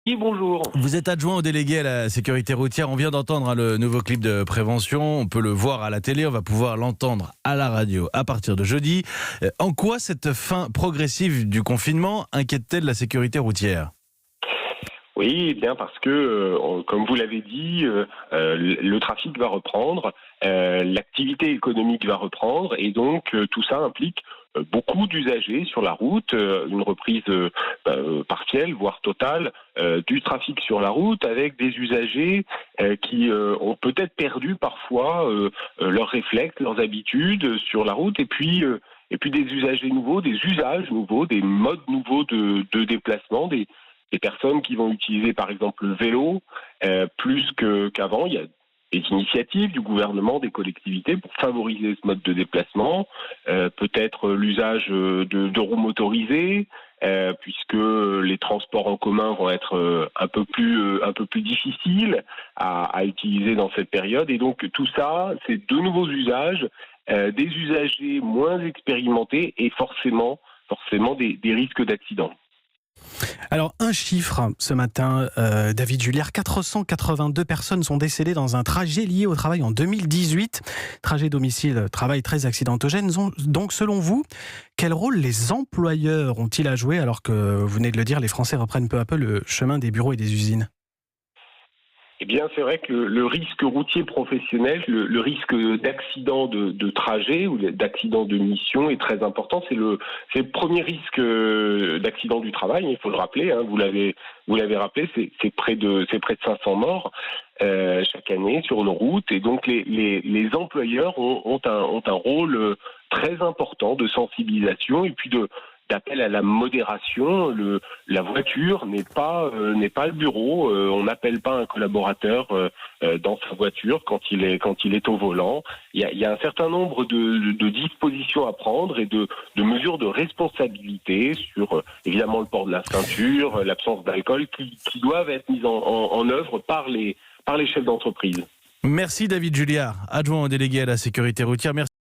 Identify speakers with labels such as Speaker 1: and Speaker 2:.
Speaker 1: Oui, bonjour.
Speaker 2: Vous êtes adjoint au délégué à la sécurité routière. On vient d'entendre le nouveau clip de prévention. On peut le voir à la télé, on va pouvoir l'entendre à la radio à partir de jeudi. En quoi cette fin progressive du confinement inquiète-t-elle la sécurité routière ?
Speaker 1: Oui, eh bien parce que, comme vous l'avez dit, le trafic va reprendre, l'activité économique va reprendre, et donc tout ça implique beaucoup d'usagers sur la route, une reprise partielle, voire totale, du trafic sur la route, avec des usagers qui ont peut-être perdu parfois leurs réflexes, leurs habitudes sur la route, et puis des usagers nouveaux, des usages nouveaux, des modes nouveaux de déplacement, des personnes qui vont utiliser par exemple le vélo plus qu'avant. Il y a des initiatives du gouvernement, des collectivités pour favoriser ce mode de déplacement, peut-être l'usage de roues motorisées, puisque les transports en commun vont être un peu plus difficiles à utiliser dans cette période. Et donc tout ça, c'est de nouveaux usages, des usagers moins expérimentés et forcément des risques d'accident.
Speaker 3: Alors, un chiffre ce matin, David Julliard, 482 personnes sont décédées dans un trajet lié au travail en 2018. Trajet domicile, travail très accidentogène. Donc, selon vous, quel rôle les employeurs ont-ils à jouer alors que, vous venez de le dire, les Français reprennent peu à peu le chemin des bureaux et des usines ?
Speaker 1: Eh bien, c'est vrai que le risque routier professionnel, le risque d'accident de trajet ou d'accident de mission est très important. C'est le premier risque d'accident du travail, il faut le rappeler. Hein, vous l'avez rappelé, c'est près de 500 morts chaque année sur nos routes. Et donc, les employeurs ont un rôle très important de sensibilisation et puis d'appel à la modération. La voiture n'est pas le bureau. On n'appelle pas un collaborateur dans sa voiture quand il est au volant. Il y a un certain nombre de dispositions à prendre et de mesures de responsabilité sur évidemment le port de la ceinture, l'absence d'alcool qui doivent être mises en œuvre par les chefs d'entreprise.
Speaker 2: Merci David Julliard, adjoint au délégué à la sécurité routière. Merci.